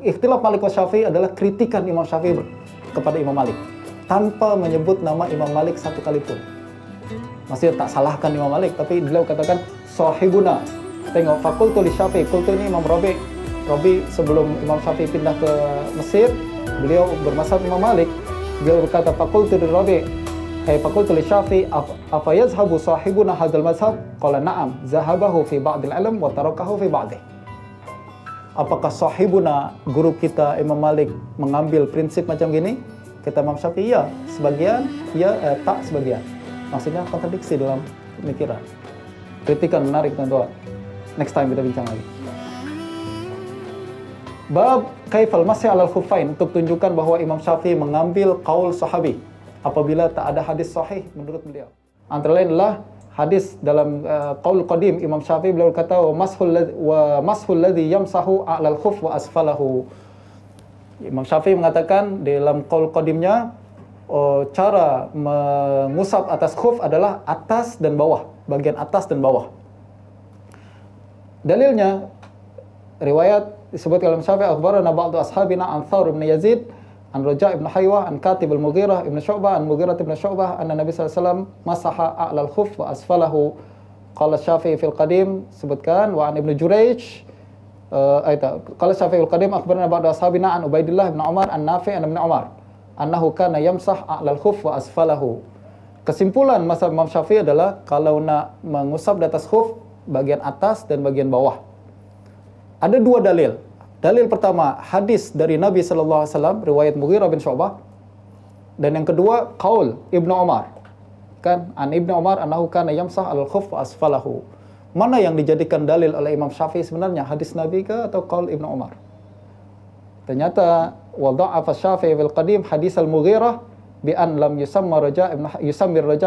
Ikhtilaf Malik wa Syafi'i adalah kritikan Imam Syafi'i kepada Imam Malik tanpa menyebut nama Imam Malik satu kali pun. Maksudnya tak salahkan Imam Malik, tapi beliau katakan sahibuna. Tengok, fakultu li Syafi'i, kultu ini Imam Rabi. Rabi sebelum Imam Syafi'i pindah ke Mesir, beliau bermasalah Imam Malik. Beliau berkata fakultu li Rabi, fakultu li Syafi'i, afa yazhabu sahibuna hadzal mazhab? Qala na'am, zahabahu fi ba'dil ilm wa tarakahu fi ba'dih. Apakah sahibuna, guru kita Imam Malik, mengambil prinsip macam gini? Kata Imam Syafi'i, ya sebagian, ya tak sebagian. Maksudnya kontradiksi dalam pemikiran. Kritikan menarik, teman-teman. Next time kita bincang lagi. Bab kaifal masih alal khuffain, untuk tunjukkan bahwa Imam Syafi'i mengambil qaul sahabi apabila tak ada hadis sahih menurut beliau. Antara lain adalah hadis dalam qaul qadim Imam Syafi'i, beliau berkata wa mashul ladzi yamsahu a'lal khuf wa asfalahu. Imam Syafi'i mengatakan dalam qaul qadimnya cara mengusap atas khuf adalah atas dan bawah, bagian atas dan bawah. Dalilnya riwayat disebutkan dalam Syafi'i, akhbarana ba'du ashabina an Thawr bin Yazid an Raja' ibn Haywah an Katib al-Mughirah ibn Syu'bah an Mughirah ibn Syu'bah anna Nabi sallallahu alaihi wasallam masaha a'lal khuf wa asfalahu. Qala Syafi'i fil qadim, sebutkan wa an Ibnu Jurayj qala Syafi'i fil qadim akhbarana ba'du ashabina an Ubaidillah ibn Umar an Nafi' an Ibn Umar annahu kana yamsah a'lal khuf wa asfalahu. Kesimpulan mazhab Imam Syafi'i adalah kalau nak mengusap di atas khuf, bagian atas dan bagian bawah. Ada dua dalil. Dalil pertama, hadis dari Nabi sallallahu alaihi wasallam riwayat Mughirah bin Syu'bah, dan yang kedua qaul Ibnu Umar. Kan an Ibnu Umar annahu kana yamsah al khuf wa asfalahu. Mana yang dijadikan dalil oleh Imam Syafi'i sebenarnya, hadis Nabi ke atau qaul Ibnu Umar? Ternyata wada'afa Syafi'i fil qadim hadis al-Mughirah bi an lam yusamma Raja'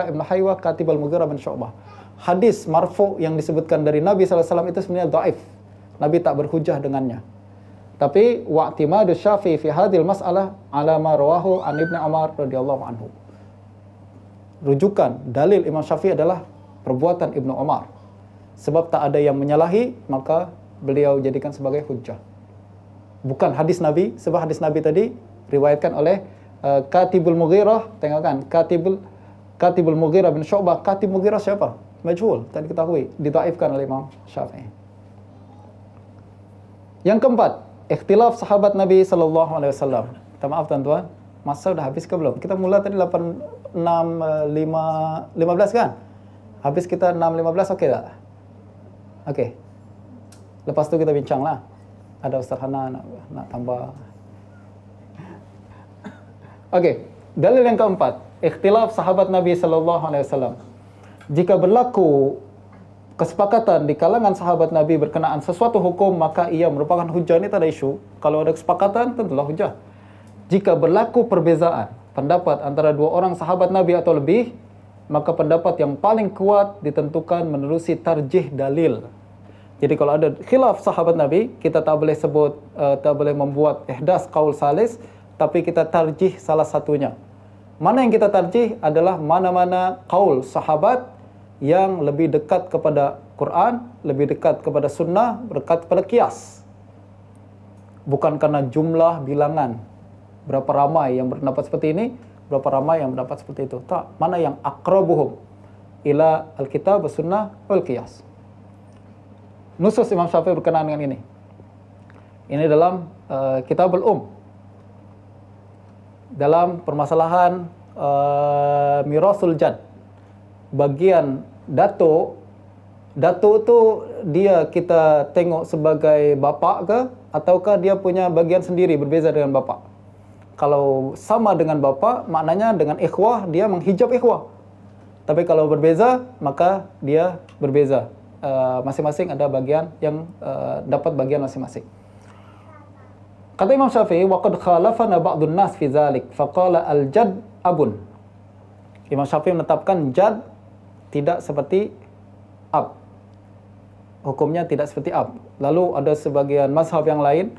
ibn Haywah katib al-Mughirah bin Syu'bah. Hadis marfu yang disebutkan dari Nabi sallallahu alaihi wasallam itu sebenarnya dhaif. Nabi tak berhujjah dengannya. Tapi wa'timadu Syafi'i fi hadhil mas'alah ala ma rawahu an Ibnu Umar radhiyallahu anhu. Rujukan dalil Imam Syafi'i adalah perbuatan Ibnu Umar. Sebab tak ada yang menyalahi, maka beliau jadikan sebagai hujjah. Bukan hadis Nabi, sebab hadis Nabi tadi riwayatkan oleh Katibul Mughirah, tengok kan, Katibul Mughirah bin Syu'bah. Katib Mughirah siapa? Majhul, tak diketahui, didhaifkan oleh Imam Syafi'i. Yang keempat, ikhtilaf sahabat Nabi sallallahu alaihi wasallam. Minta maaf tuan-tuan, masa dah habis ke belum? Kita mula tadi 15 kan? Habis kita 6.15, okey tak? Okey. Lepas tu kita bincanglah. Ada Ustaz Hana nak tambah. Okey, dalil yang keempat, ikhtilaf sahabat Nabi sallallahu alaihi wasallam. Jika berlaku kesepakatan di kalangan sahabat Nabi berkenaan sesuatu hukum, maka ia merupakan hujjah. Ini tak ada isu. Kalau ada kesepakatan, tentulah hujjah. Jika berlaku perbezaan pendapat antara dua orang sahabat Nabi atau lebih, maka pendapat yang paling kuat ditentukan menerusi tarjih dalil. Jadi kalau ada khilaf sahabat Nabi, kita tak boleh sebut, tak boleh membuat ihdas qaul salis, tapi kita tarjih salah satunya. Mana yang kita tarjih adalah mana-mana qaul sahabat yang lebih dekat kepada Quran, lebih dekat kepada sunnah, dekat kepada qiyas. Bukan karena jumlah bilangan, berapa ramai yang berpendapat seperti ini, berapa ramai yang berpendapat seperti itu. Tak, mana yang aqrabuhum ila al-kitab wa sunnah wal qiyas. Nusus Imam Syafi'i berkenaan dengan ini. Ini dalam Kitabul dalam permasalahan mirasul jad. Bagian datuk tu dia kita tengok sebagai bapa ke ataukah dia punya bagian sendiri berbeza dengan bapa. Kalau sama dengan bapa, maknanya dengan ikhwah dia menghijab ikhwah. Tapi kalau berbeza, maka dia berbeza. Masing-masing ada bagian yang dapat bagian masing-masing. Kata Imam Syafi'i, waqad khalafana ba'dun nas fi dzalik, faqala al-jad abun. Imam Syafi'i menetapkan jad tidak seperti ab. Hukumnya tidak seperti ab. Lalu ada sebagian mazhab yang lain,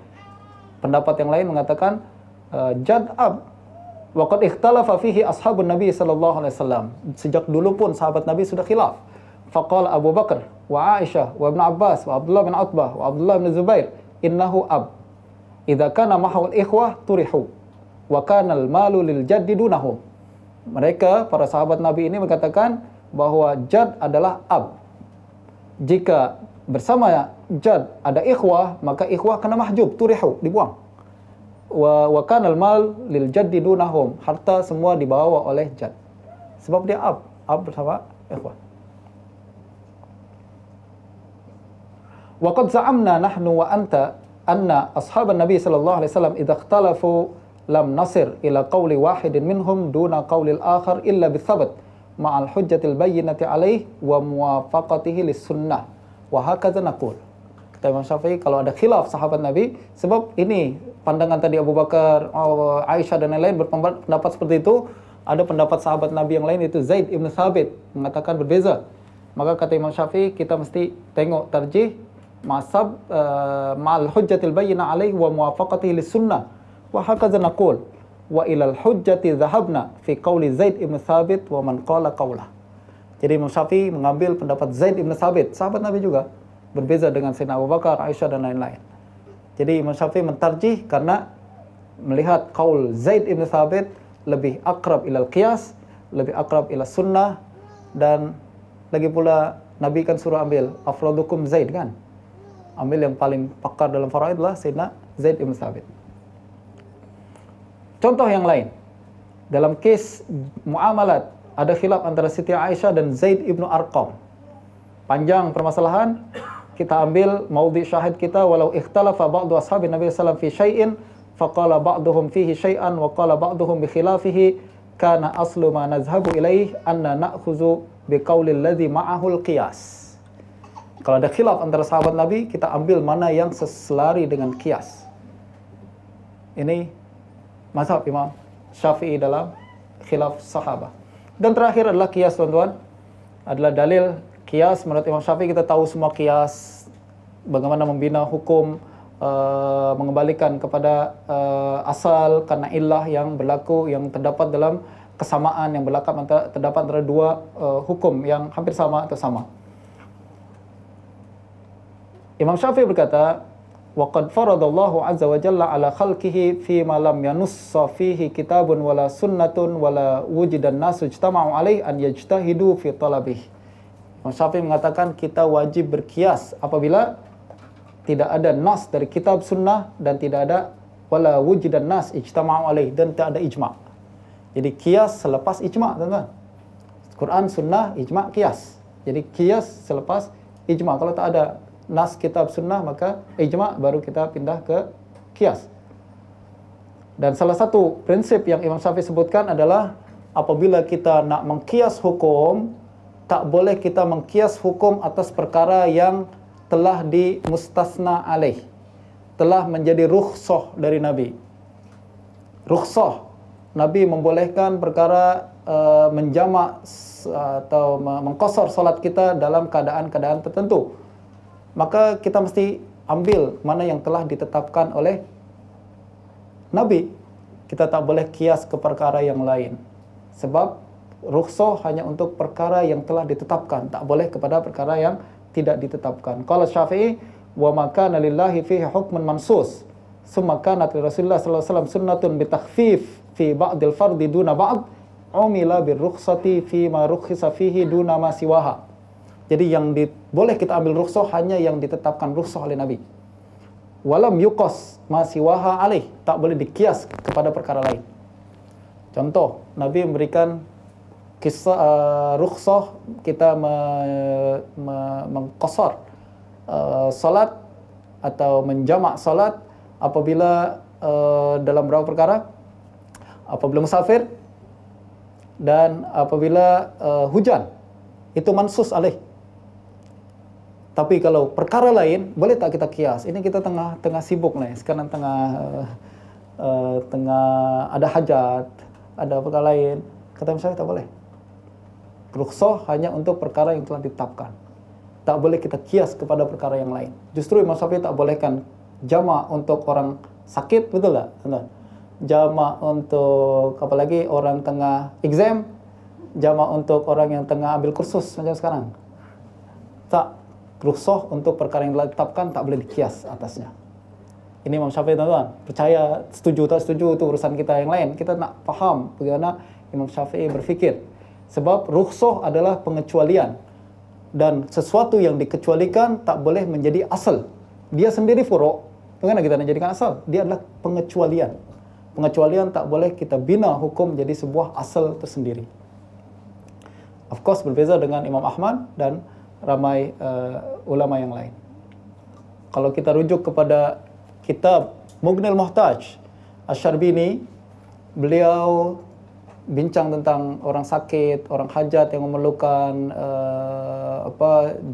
pendapat yang lain mengatakan jad ab. Waqad ikhtalafa fihi ashabun Nabi sallallahu alaihi wasallam. Sejak dulu pun sahabat Nabi sudah khilaf. Faqala Abu Bakar wa Aisyah wa Ibn Abbas wa Abdullah bin Utbah wa Abdullah bin Zubair innahu ab. Idza kana mahul ikhwah turihu wa kana al-malu lil jaddi dunahum. Mereka para sahabat Nabi ini mengatakan bahwa jad adalah ab. Jika bersama jad ada ikhwah, maka ikhwah kena mahjub, turihu, dibuang. Wa kana al-mal lil jaddi dunahum. Harta semua dibawa oleh jad. Sebab dia ab bersama ikhwah. Wa qad za'amna nahnu wa anta anna ashaban Nabi sallallahu alaihi wasallam idza ikhtalafu lam nasir ila qawli wahidin minhum duna qawli al-akhar illa bithabat ma'al hujjatil bayyinati alaih wa muwafaqatihi lis-sunnah wa hakaza naqul. Kata Imam Syafi'i, kalau ada khilaf sahabat Nabi, sebab ini pandangan tadi Abu Bakar, Aisyah dan lain-lain berpendapat seperti itu, ada pendapat sahabat Nabi yang lain itu Zaid ibn Thabit mengatakan berbeza. Maka kata Imam Syafi'i, kita mesti tengok tarjih ma'asab ma'al hujjatil bayyinah alaih wa muwafaqatihi lis-sunnah wa hakaza naqul wa ilal hujjati dhahabna fi qawli Zaid ibn Thabit wa man qala qawlah. Jadi Imam Syafi'i mengambil pendapat Zaid ibn Thabit, sahabat Nabi juga, berbeza dengan Sayyidina Abu Bakar, Aisyah dan lain-lain. Jadi Imam Syafi'i mentarjih karena melihat qaul Zaid ibn Thabit lebih akrab ilal qiyas, lebih akrab ila sunnah, dan lagi pula Nabi kan suruh ambil afradukum Zaid kan. Ambil yang paling pakar dalam faraid lah Sayyidina Zaid ibn Thabit. Contoh yang lain, dalam kes muamalat ada khilaf antara Siti Aisyah dan Zaid ibn Arqam. Panjang permasalahan, kita ambil maudhi syahid kita, walau ikhtalafa ba'du ashabin Nabi sallallahu alaihi wasallam fi syai'in faqala ba'duhum fihi syai'an wa qala ba'duhum bi khilafihi kana aslu ma nazhabu ilaih anna na'khuzu bi qauli alladhi ma'ahul qiyas. Kalau ada khilaf antara sahabat Nabi, kita ambil mana yang seselari dengan qiyas. Ini mazhab Imam Syafi'i dalam khilaf sahabat. Dan terakhir adalah qiyas, tuan-tuan. Adalah dalil qiyas. Menurut Imam Syafi'i kita tahu semua qiyas, bagaimana membina hukum, mengembalikan kepada asal karena illah yang berlaku, yang terdapat dalam kesamaan yang terdapat antara dua hukum yang hampir sama atau sama. Imam Syafi'i berkata, وَقَدْ فَرَضَ اللَّهُ عَزَّ وَجَلَّ عَلَى خَلْقِهِ فِيمَا لَمْ يَنُصَّ فِيهِ كِتَابٌ وَلَا سُنَّةٌ وَلَا وُجِدَ النَّاسُ اجْتَمَعُوا عَلَيْهِ أَنْ يَجْتَهِدُوا فِي طَلَبِهِ. Imam Syafi'i mengatakan kita wajib berkias apabila tidak ada nas dari kitab sunnah dan tidak ada wala wujidan nas ijtama'u alaih, dan tidak ada ijma'. Jadi kias selepas ijma', teman-teman. Quran, sunnah, ijma', kias. Jadi kias selepas ijma'. Kalau tak ada nas kitab sunnah maka ijma', baru kita pindah ke kias. Dan salah satu prinsip yang Imam Syafi'i sebutkan adalah apabila kita nak mengkias hukum, tak boleh kita mengkias hukum atas perkara yang telah dimustasna alaih, telah menjadi rukhsah dari Nabi. Rukhsah, Nabi membolehkan perkara menjamak atau mengqasar salat kita dalam keadaan-keadaan tertentu. Maka kita mesti ambil mana yang telah ditetapkan oleh Nabi. Kita tak boleh kias ke perkara yang lain. Sebab rukhsah hanya untuk perkara yang telah ditetapkan, tak boleh kepada perkara yang tidak ditetapkan. Qala Syafi'i, wa ma kana lillahi fihi hukmun mansus, summa kanat li Rasulillah sallallahu alaihi wasallam sunnatun bi takhfif fi ba'dil fardi duna ba'd, umila bir rukhsati fi ma rukhisa fihi duna ma siwaha. Jadi yang boleh kita ambil rukhsah hanya yang ditetapkan rukhsah oleh Nabi. Walam yuqas ma siwaha alaih, tak boleh dikias kepada perkara lain. Contoh, Nabi memberikan kisah rukhsah kita mengqasar salat atau menjamak salat apabila dalam berapa perkara? Apabila musafir, dan apabila hujan itu mansus alaih. Tapi kalau perkara lain boleh tak kita kias? Ini kita tengah sibuk nih, sekarang tengah ada hajat, ada perkara lain. Kata Imam Syafi'i tak boleh. Rukhsah hanya untuk perkara yang telah ditetapkan. Tak boleh kita kias kepada perkara yang lain. Justru Imam Syafi'i tak bolehkan jamak untuk orang sakit, betul tak? Jamak untuk apalagi orang tengah exam, jamak untuk orang yang tengah ambil kursus macam sekarang. Tak, rukhsah untuk perkara yang telah ditetapkan tak boleh dikias atasnya. Ini Imam Syafi'i, tuan-tuan. Percaya, setuju tak setuju itu urusan kita yang lain. Kita nak faham bagaimana Imam Syafi'i berfikir. Sebab rukhsah adalah pengecualian. Dan sesuatu yang dikecualikan tak boleh menjadi asal. Dia sendiri furu'. Bagaimana kita nak jadikan asal? Dia adalah pengecualian. Pengecualian tak boleh kita bina hukum jadi sebuah asal tersendiri. Of course berbeza dengan Imam Ahmad dan ramai ulama yang lain. Kalau kita rujuk kepada kitab Mughnil Muhtaj Asy-Syarbini, beliau bincang tentang orang sakit, orang hajat yang memerlukan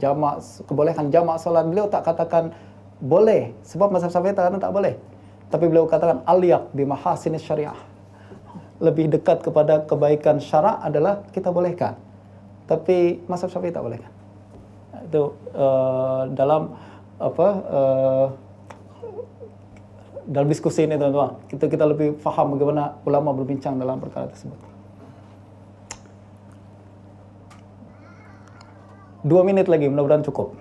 jamak, kebolehan jamak salat. Beliau tak katakan boleh, sebab mazhab Syafi'i tak boleh. Tapi beliau katakan al-yaq bi mahasinis syariah. Lebih dekat kepada kebaikan syarak adalah kita bolehkan. Tapi mazhab Syafi'i tak bolehkan. Itu dalam dalam diskusi ini, teman-teman, kita lebih faham bagaimana ulama berbincang dalam perkara tersebut. 2 minit lagi, mudah-mudahan cukup.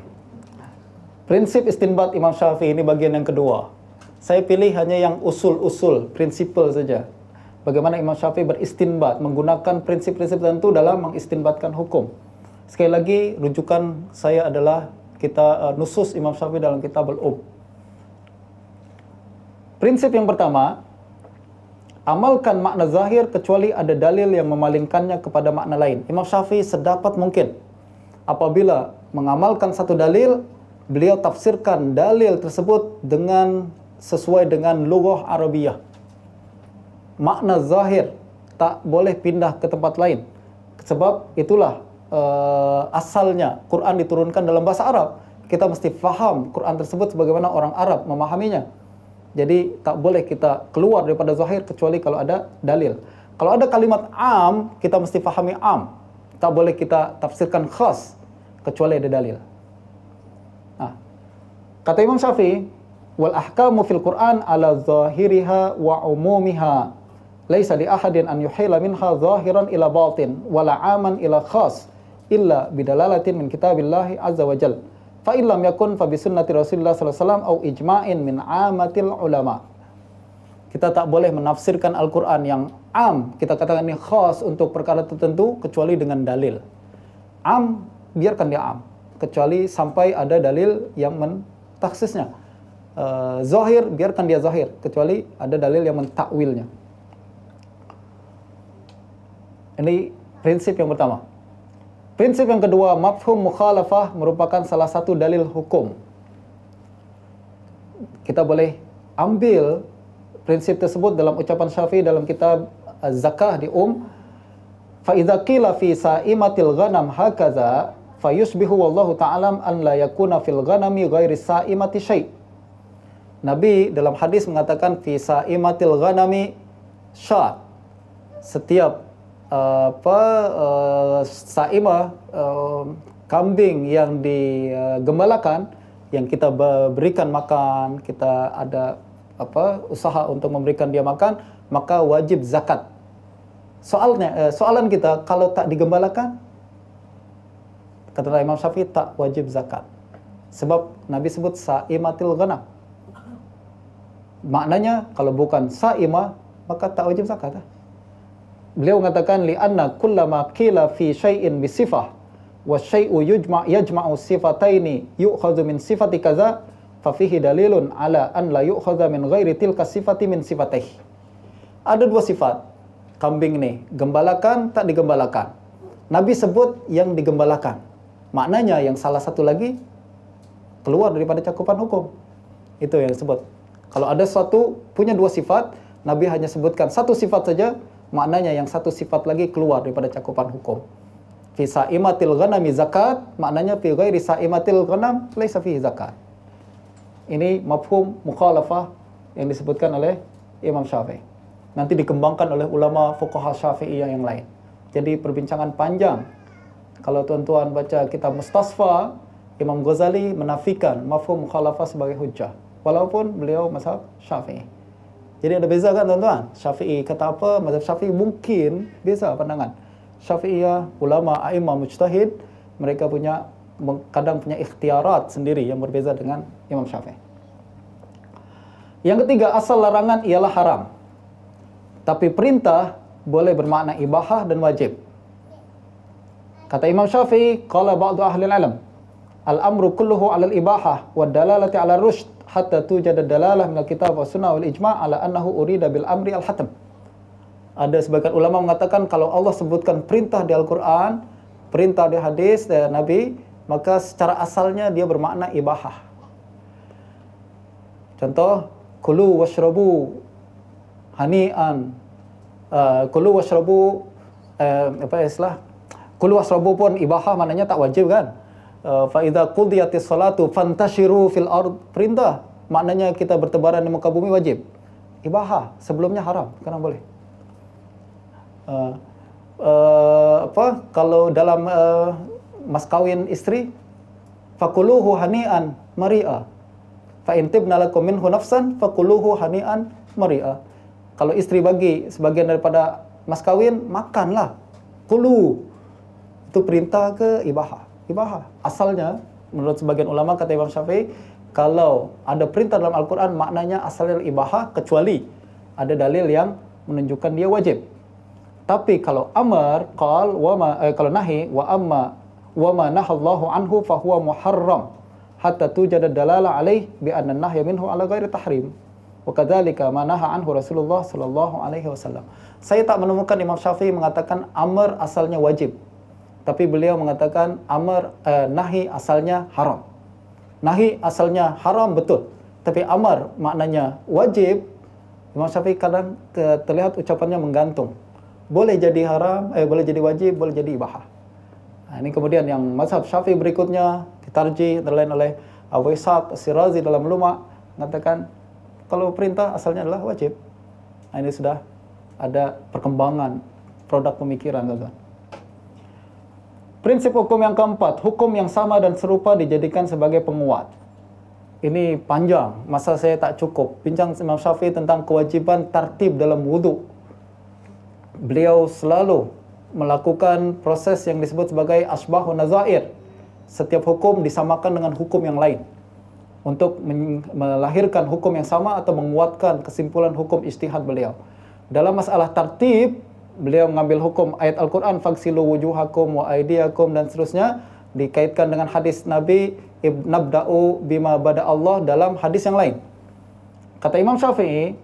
Prinsip istinbat Imam Syafi'i ini bagian yang kedua. Saya pilih hanya yang usul-usul, prinsipal saja. Bagaimana Imam Syafi'i beristinbat, menggunakan prinsip-prinsip tertentu dalam mengistinbatkan hukum. Sekali lagi, rujukan saya adalah kita nusus Imam Syafi'i dalam kitab Al-Um. Prinsip yang pertama, amalkan makna zahir kecuali ada dalil yang memalingkannya kepada makna lain. Imam Syafi'i sedapat mungkin apabila mengamalkan satu dalil, beliau tafsirkan dalil tersebut sesuai dengan lughah Arabiyah. Makna zahir tak boleh pindah ke tempat lain. Sebab itulah asalnya Quran diturunkan dalam bahasa Arab. Kita mesti faham Quran tersebut sebagaimana orang Arab memahaminya. Jadi tak boleh kita keluar daripada zahir kecuali kalau ada dalil. Kalau ada kalimat am, kita mesti fahami am. Tak boleh kita tafsirkan khas kecuali ada dalil. Nah, kata Imam Syafi'i, wal ahkamu fil Qur'an ala zahiriha wa umumiha. Laisa li ahadin an yuhila minha zahiran ila batin wala aman ila khas illa bidalalatin min kitabillahi azza wa jalla. Fa illam yakun fa bi sunnati Rasulillah sallallahu alaihi wasallam au ijma'in min amatil ulama. Kita tak boleh menafsirkan Al-Qur'an yang am, kita katakan ini khas untuk perkara tertentu kecuali dengan dalil. Am, biarkan dia am, kecuali sampai ada dalil yang mentakhsisnya. Zahir, biarkan dia zahir, kecuali ada dalil yang mentakwilnya. Ini prinsip yang pertama. Prinsip yang kedua, mafhum mukhalafah merupakan salah satu dalil hukum. Kita boleh ambil prinsip tersebut dalam ucapan Syafi'i dalam kitab Az-Zakah di fa idza qila fi sa'imatil ghanam hakaza fayusbihu wallahu ta'ala an la yakuna fil ghanami ghairi sa'imati syai'. Nabi dalam hadis mengatakan fi sa'imatil ghanami syat. Setiap sa'imah, kambing yang digembalakan, yang kita berikan makan, kita ada usaha untuk memberikan dia makan, maka wajib zakat. Soalan kita, kalau tak digembalakan, kata Imam Syafi'i tak wajib zakat. Sebab Nabi sebut sa'imatil ghanam. Maknanya kalau bukan sa'imah, maka tak wajib zakat. Beliau mengatakan li'anna kullama qila fi syai'in bi sifah wa syai'u yajma'u sifataini yu'khadhu min sifati kaza fa fihi dalilun ala an la yu'khadha min ghairi tilka sifati min sifatih. Ada dua sifat kambing nih, gembalakan tak digembalakan. Nabi sebut yang digembalakan. Maknanya yang salah satu lagi keluar daripada cakupan hukum. Itu yang disebut. Kalau ada suatu punya dua sifat, Nabi hanya sebutkan satu sifat saja, maknanya yang satu sifat lagi keluar daripada cakupan hukum. Fi sa'imatil ghanami zakat, maknanya fi ghairi sa'imatil ghanam laisa fihi zakat. Ini mafhum mukhalafah yang disebutkan oleh Imam Syafi'i. Nanti dikembangkan oleh ulama fuqaha Syafi'iyah yang lain. Jadi perbincangan panjang. Kalau tuan-tuan baca kitab Mustasfa, Imam Ghazali menafikan mafhum mukhalafah sebagai hujjah, walaupun beliau mazhab Syafi'i. Jadi ada beza kan tuan-tuan? Syafi'i kata apa, mazhab Syafi'i mungkin beza pandangan. Syafi'iyah, ulama, a'imah, mujtahid, mereka kadang punya ikhtiarat sendiri yang berbeza dengan Imam Syafi'i. Yang ketiga, asal larangan ialah haram. Tapi perintah boleh bermakna ibahah dan wajib. Kata Imam Syafi'i, qala ba'du ahli al-ilm, al-amru kulluhu 'ala al-ibahah wa dalalati 'ala ar-rushd hatta tujad ad-dalalah min al-kitab wa sunnah wal ijma' 'ala annahu urida bil amri al-hatam. Ada sebagian ulama mengatakan kalau Allah sebutkan perintah di Al-Qur'an, perintah di hadis dari Nabi, maka secara asalnya dia bermakna ibahah. Contoh, kulu washrabu hani'an, kulu washrabu kulu washrabu pun ibahah, maknanya tak wajib kan. Fa idza qudiyatis salatu fantashiru fil ard, perintah, maknanya kita bertebaran di muka bumi wajib. Ibahah, sebelumnya haram, sekarang boleh. Kalau dalam mas kawin istri, fakuluhu hani'an mari'a, fa in tibna lakum minhu nafsan fakuluhu hani'an mari'a. Kalau istri bagi sebagian daripada mas kawin, makanlah. Kulu. Itu perintah ke ibahah. Ibahah. Asalnya, menurut sebagian ulama, kata Imam Syafi'i, kalau ada perintah dalam Al-Quran, maknanya asalnya ibahah, kecuali ada dalil yang menunjukkan dia wajib. Tapi kalau amar, kalau nahi, wa ma nahallahu anhu fahuwa muharram hatta tujada dalala alaih bi anna nahya minhu ala ghairi tahrim. Wa kadzalika ma naha anhu Rasulullah sallallahu alaihi wasallam. Saya tak menemukan Imam Syafi'i mengatakan amar asalnya wajib. Tapi beliau mengatakan nahi asalnya haram. Nahi asalnya haram betul. Tapi amar maknanya wajib. Imam Syafi'i kadang terlihat ucapannya menggantung. Boleh jadi haram, boleh jadi wajib, boleh jadi ibahah. Nah, ini kemudian yang mazhab Syafi'i berikutnya ditarjih terlain oleh Abu Ishaq As-Sirazi dalam Luma, mengatakan kalau perintah asalnya adalah wajib. Nah, ini sudah ada perkembangan produk pemikiran, teman-teman. Prinsip hukum yang keempat, hukum yang sama dan serupa dijadikan sebagai penguat. Ini panjang, masa saya tak cukup. Bincang Imam Syafi'i tentang kewajiban tartib dalam wudu. Beliau selalu melakukan proses yang disebut sebagai asbahun nazair. Setiap hukum disamakan dengan hukum yang lain untuk melahirkan hukum yang sama atau menguatkan kesimpulan hukum ijtihad beliau. Dalam masalah tartib, beliau mengambil hukum ayat Al-Quran, faghsilu wujuhakum wa aydiyakum, dan seterusnya, dikaitkan dengan hadis Nabi, nabda'u bima bada Allah, dalam hadis yang lain. Kata Imam Syafi'i,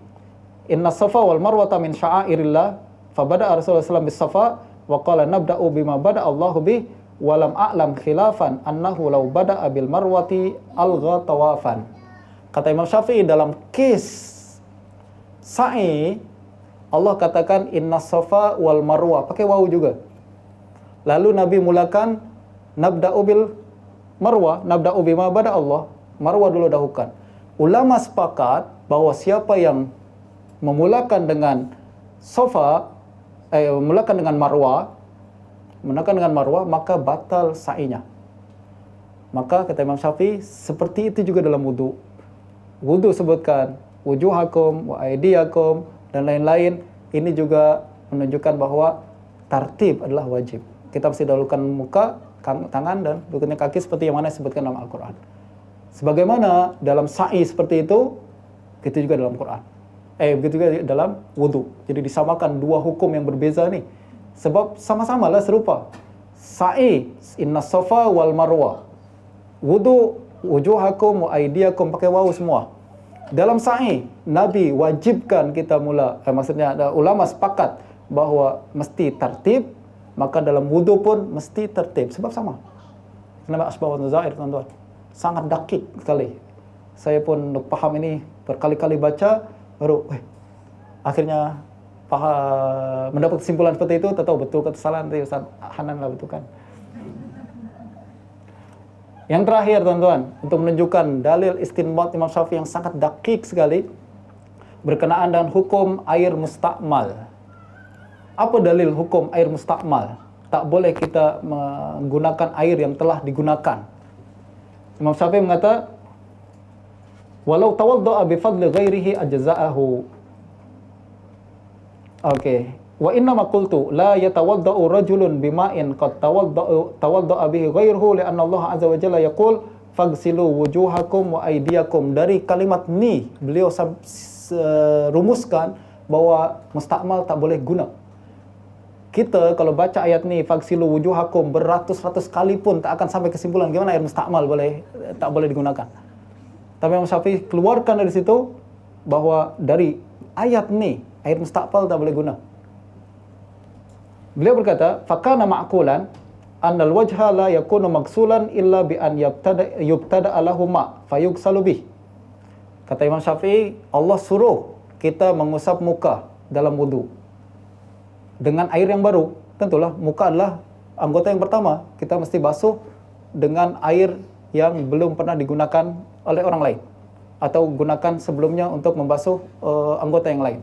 inna safa wal marwata min sya'airillah, fabada Rasulullah SAW bis safa, wa qala nabda'u bima bada Allahu bih, walam a'lam khilafan annahu law bada'a bil marwati algha tawafan. Kata Imam Syafi'i, dalam kes sa'i, Allah katakan inna safa wal marwah, pakai waw juga. Lalu Nabi mulakan nabda'u bil marwah, nabda'u bima bada Allah, marwah dulu dahulukan. Ulama sepakat bahwa siapa yang memulakan dengan safa, memulakan dengan marwah, maka batal sa'inya. Maka kata Imam Syafi'i, seperti itu juga dalam wudu. Wudu sebutkan wujuhakum wa aydiyakum dan lain-lain. Ini juga menunjukkan bahwa tartib adalah wajib. Kita mesti dahulukan muka, tangan, dan berikutnya kaki seperti yang mana disebutkan dalam Al-Quran. Sebagaimana dalam sa'i seperti itu juga dalam Quran. Begitu juga dalam wudu. Jadi disamakan dua hukum yang berbeza nih. Sebab sama-sama lah serupa. Sa'i, inna safa wal marwah. Wudu, wujuhakum wa aydiyakum, pakai waw semua. Dalam sa'i, Nabi wajibkan kita maksudnya ulama sepakat bahwa mesti tertib, maka dalam wudu pun mesti tertib. Sebab sama. Kenapa asbah wa nazair, teman-teman? Sangat dakik sekali. Saya pun paham ini berkali-kali baca, baru akhirnya mendapat kesimpulan seperti itu, tahu betul atau salah nanti Ustaz Hanan lah betulkan. Yang terakhir teman-teman, untuk menunjukkan dalil istinbat Imam Syafi'i yang sangat dakik sekali berkenaan dengan hukum air mustakmal. Apa dalil hukum air mustakmal? Tak boleh kita menggunakan air yang telah digunakan. Imam Syafi'i mengata, walau tawadda'a bi fadli ghairihi ajza'ahu. Okey. Wa inna ma qultu la yatawadda'u rajulun bima'in qad tawadda'a bihi ghairuhu li'anna Allah azza wa jalla yaqul faghsilu wujuhakum wa aydiyakum. Dari kalimat ni beliau rumuskan bahwa mustakmal tak boleh guna. Kita kalau baca ayat ni faghsilu wujuhakum beratus-ratus kali pun tak akan sampai kesimpulan gimana air mustakmal tak boleh digunakan. Tapi Imam Syafi'i keluarkan dari situ bahwa dari ayat ni air mustakmal tak boleh guna. Beliau berkata, fakana ma'qulan annal wajha la yakunu maghsulan illa bi an yubtada lahu ma fayugsalu bih. Kata Imam Syafi'i, Allah suruh kita mengusap muka dalam wudu dengan air yang baru. Tentulah muka adalah anggota yang pertama, kita mesti basuh dengan air yang belum pernah digunakan oleh orang lain atau gunakan sebelumnya untuk membasuh anggota yang lain.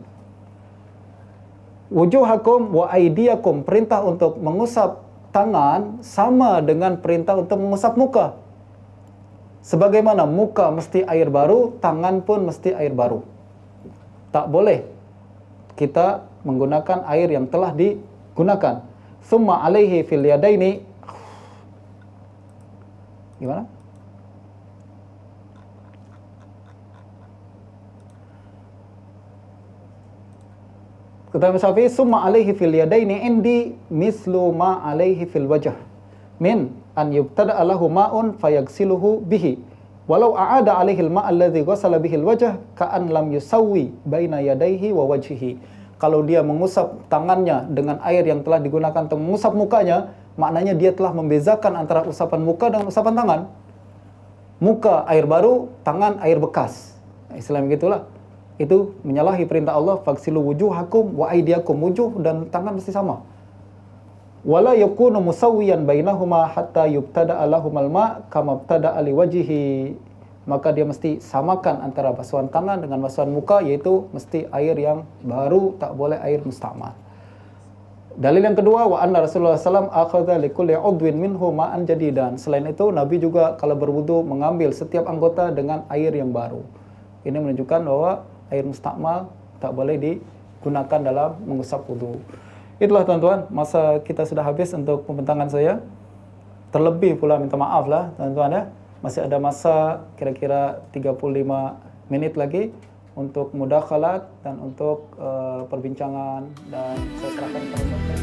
Wujuhakum wa aydiyakum, perintah untuk mengusap tangan sama dengan perintah untuk mengusap muka. Sebagaimana muka mesti air baru, tangan pun mesti air baru. Tak boleh kita menggunakan air yang telah digunakan. Summa alaihi fil yadaini. Gimana? Kata Imam Syafi'i, summa alaihi fil yadaini indi mislu ma alaihi fil wajh min an yubtada lahu ma'un fayaghsiluhu bihi walau a'ada alaihi al-ma' alladhi ghasala bihi al-wajh ka'an lam yusawwi baina yadayhi wa wajhihi. Kalau dia mengusap tangannya dengan air yang telah digunakan untuk mengusap mukanya, maknanya dia telah membezakan antara usapan muka dengan usapan tangan. Muka air baru, tangan air bekas. Islam begitulah. Itu menyalahi perintah Allah, faghsilu wujuhakum wa aydiyakum. Wujuh dan tangan mesti sama. Wala yakunu musawwiyan bainahuma hatta yubtada lahumal ma kama ibtada li wajhihi. Maka dia mesti samakan antara basuhan tangan dengan basuhan muka, yaitu mesti air yang baru, tak boleh air mustakmal. Dalil yang kedua, wa anna Rasulullah SAW akhadha li kulli udwin minhu ma'an jadidan. Selain itu, Nabi juga kalau berwudu mengambil setiap anggota dengan air yang baru. Ini menunjukkan bahwa air mustakmal tak boleh digunakan dalam mengusap wudu. Itulah teman-teman, masa kita sudah habis untuk pembentangan saya. Terlebih pula minta maaf lah teman-teman ya. Masih ada masa kira-kira 35 menit lagi untuk mudakhalat dan untuk perbincangan, dan saya serahkan kepada Ustaz.